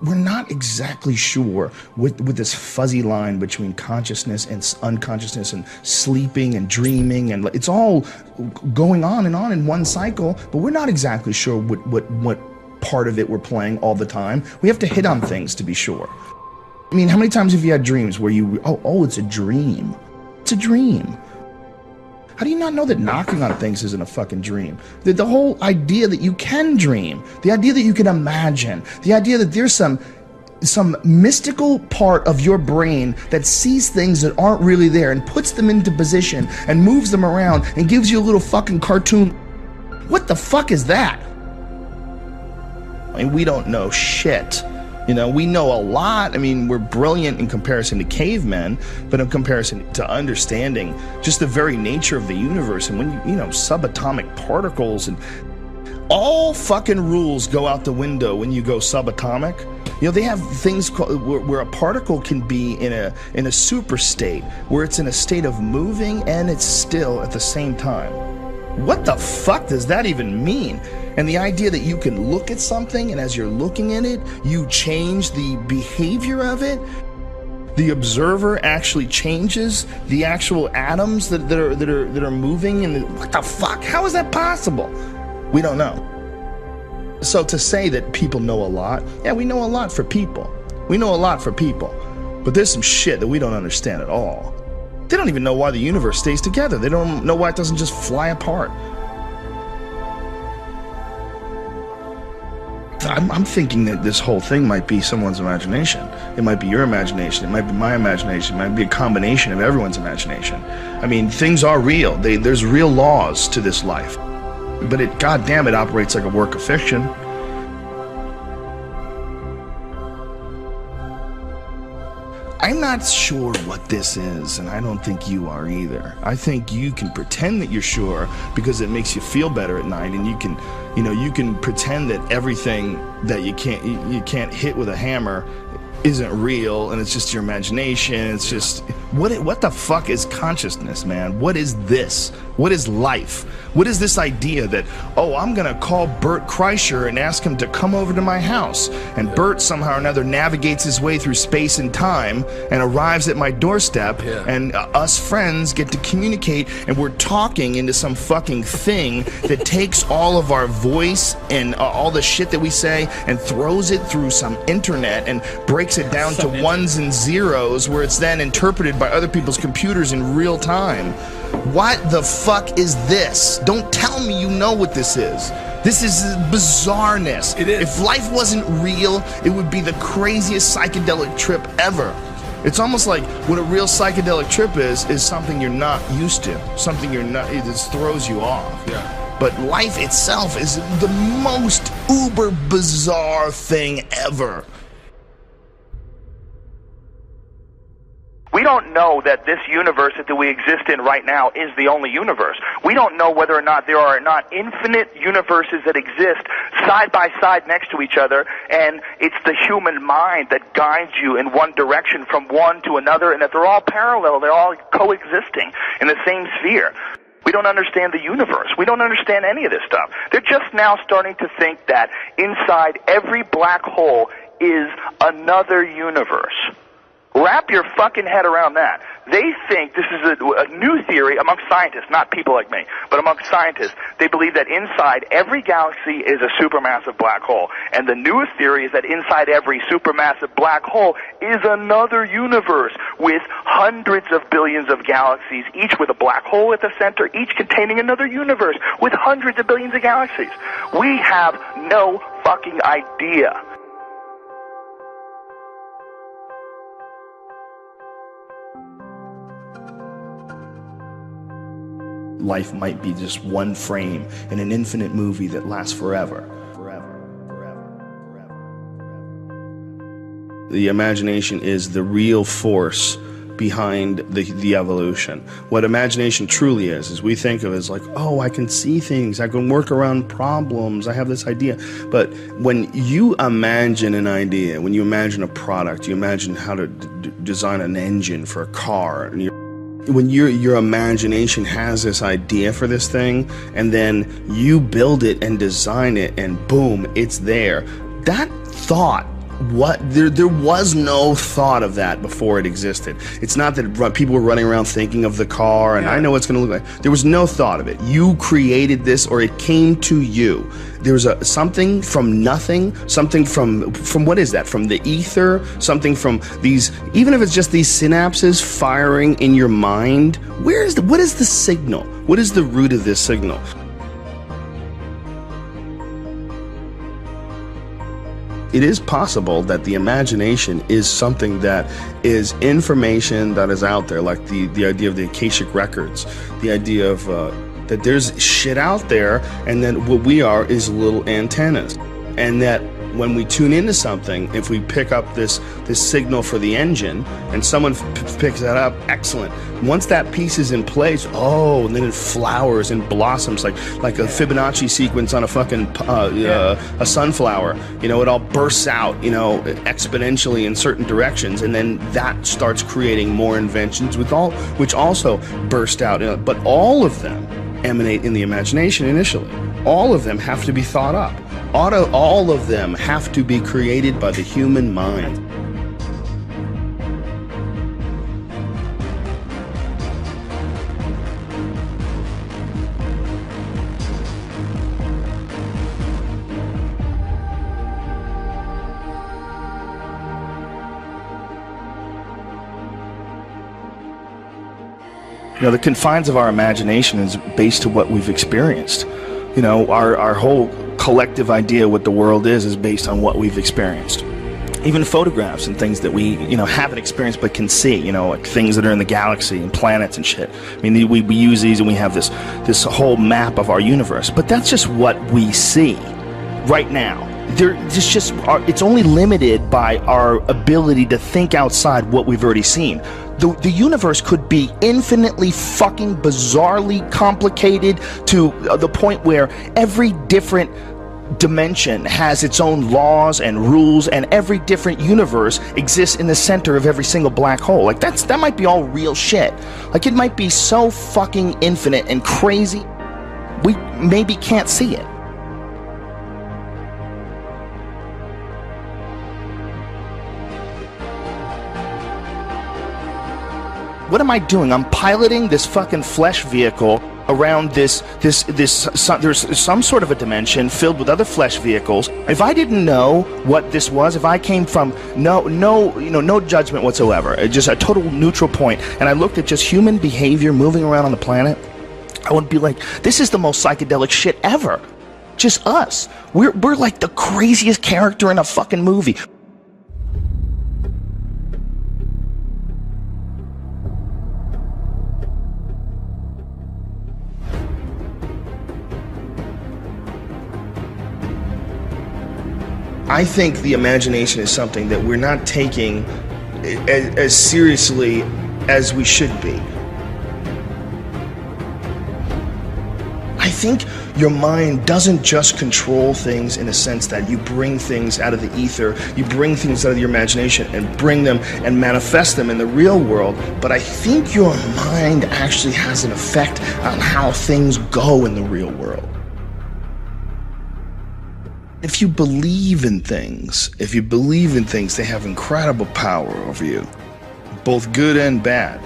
we're not exactly sure with this fuzzy line between consciousness and unconsciousness and sleeping and dreaming, and it's all going on in one cycle, but we're not exactly sure what part of it we're playing all the time. We have to hit on things to be sure. I mean, how many times have you had dreams where oh, it's a dream? It's a dream. How do you not know that knocking on things isn't a fucking dream? The whole idea that you can dream, the idea that you can imagine, the idea that there's some mystical part of your brain that sees things that aren't really there and puts them into position and moves them around and gives you a little fucking cartoon. What the fuck is that? I mean, we don't know shit. You know, we know a lot. I mean, we're brilliant in comparison to cavemen, but in comparison to understanding just the very nature of the universe. And when you know, subatomic particles and all fucking rules go out the window when you go subatomic. You know, they have things called, where a particle can be in a super state, where it's in a state of moving and it's still at the same time. What the fuck does that even mean? And the idea that you can look at something and as you're looking at it, you change the behavior of it. The observer actually changes the actual atoms that are moving. And what the fuck? How is that possible? We don't know. So to say that people know a lot, yeah, we know a lot for people. We know a lot for people. But there's some shit that we don't understand at all. They don't even know why the universe stays together. They don't know why it doesn't just fly apart. I'm thinking that this whole thing might be someone's imagination. It might be your imagination. It might be my imagination. It might be a combination of everyone's imagination. I mean, things are real. There's real laws to this life. But it, goddamn, it operates like a work of fiction. I'm not sure what this is, and I don't think you are either. I think you can pretend that you're sure because it makes you feel better at night, and you can pretend that everything that you can't hit with a hammer isn't real, and it's just your imagination. It's just what the fuck is consciousness, man? What is this? What is life? What is this idea that, oh, I'm gonna call Bert Kreischer and ask him to come over to my house, and Bert somehow or another navigates his way through space and time and arrives at my doorstep, and us friends get to communicate, and we're talking into some fucking thing that takes all of our voice and all the shit that we say and throws it through some internet and breaks it down to ones and zeros, where it's then interpreted by other people's computers in real time. What the fuck is this? Don't tell me you know what this is. This is bizarreness. It is. If life wasn't real, it would be the craziest psychedelic trip ever. It's almost like what a real psychedelic trip is something you're not used to. Something you're not, it just throws you off. Yeah. But life itself is the most uber bizarre thing ever. We don't know that this universe that we exist in right now is the only universe. We don't know whether or not there are not infinite universes that exist side by side next to each other, and it's the human mind that guides you in one direction from one to another, and that they're all parallel, they're all coexisting in the same sphere. We don't understand the universe. We don't understand any of this stuff. They're just now starting to think that inside every black hole is another universe. Wrap your fucking head around that. They think this is a new theory amongst scientists, not people like me, but amongst scientists. They believe that inside every galaxy is a supermassive black hole. And the newest theory is that inside every supermassive black hole is another universe with hundreds of billions of galaxies, each with a black hole at the center, each containing another universe with hundreds of billions of galaxies. We have no fucking idea. Life might be just one frame in an infinite movie that lasts forever. The imagination is the real force behind the evolution. What imagination truly is we think of it as like, oh, I can see things, I can work around problems, I have this idea. But when you imagine an idea, when you imagine a product, you imagine how to design an engine for a car, and when your imagination has this idea for this thing, and then you build it and design it, and boom, it's there. That thought there was no thought of that before it existed. It's not that people were running around thinking of the car and I know what it's going to look like. There was no thought of it. You created this, or it came to you. There was something from nothing, something from what is that? From the ether, something from these, even if it's just these synapses firing in your mind. What is the signal? What is the root of this signal? It is possible that the imagination is something that is information that is out there, like the idea of the Akashic records, the idea of that there's shit out there, and that what we are is little antennas, and that when we tune into something, if we pick up this signal for the engine, and someone picks that up, excellent. Once that piece is in place, and then it flowers and blossoms like a Fibonacci sequence on a fucking a sunflower. You know, it all bursts out, you know, exponentially in certain directions, and then that starts creating more inventions, which also burst out. But all of them emanate in the imagination initially. All of them have to be thought up. All of them have to be created by the human mind. You know, the confines of our imagination is based to what we've experienced. You know, our whole collective idea what the world is based on what we've experienced. Even photographs and things that we, you know, haven't experienced but can see, you know, like things that are in the galaxy and planets and shit. I mean, we use these and we have this whole map of our universe, but that's just what we see right now. It's only limited by our ability to think outside what we've already seen. The universe could be infinitely fucking bizarrely complicated to the point where every different dimension has its own laws and rules, and every different universe exists in the center of every single black hole. Like that might be all real shit. Like it might be so fucking infinite and crazy, we maybe can't see it. What am I doing? I'm piloting this fucking flesh vehicle around there's some sort of a dimension filled with other flesh vehicles. If I didn't know what this was, if I came from no judgment whatsoever, just a total neutral point, and I looked at just human behavior moving around on the planet, I would be like, this is the most psychedelic shit ever. Just us. We're like the craziest character in a fucking movie. I think the imagination is something that we're not taking as seriously as we should be. I think your mind doesn't just control things in a sense that you bring things out of the ether, you bring things out of your imagination and bring them and manifest them in the real world, but I think your mind actually has an effect on how things go in the real world. If you believe in things, they have incredible power over you, both good and bad,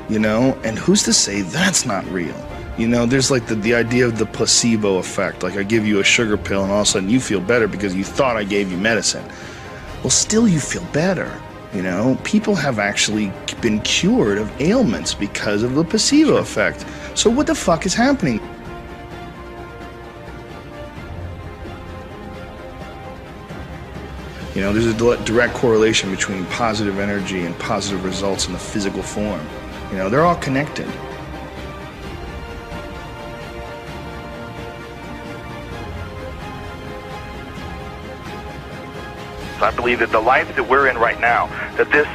you know? And who's to say that's not real? You know, there's like the idea of the placebo effect. Like I give you a sugar pill and all of a sudden you feel better because you thought I gave you medicine. Well, still you feel better, you know? People have actually been cured of ailments because of the placebo effect. So what the fuck is happening? You know, there's a direct correlation between positive energy and positive results in the physical form. You know, they're all connected. I believe that the life that we're in right now, that this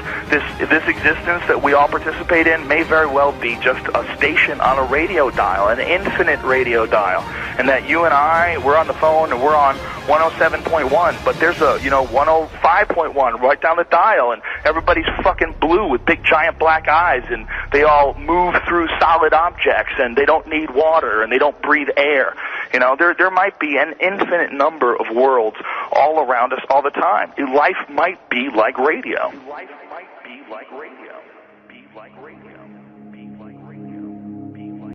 existence that we all participate in may very well be just a station on a radio dial, an infinite radio dial, and that you and I, we're on the phone and we're on 107.1, but there's a 105.1 right down the dial, and everybody's fucking blue with big giant black eyes, and they all move through solid objects, and they don't need water, and they don't breathe air. You know, there might be an infinite number of worlds all around us all the time. Life might be like radio. Life might be like radio. Be like radio.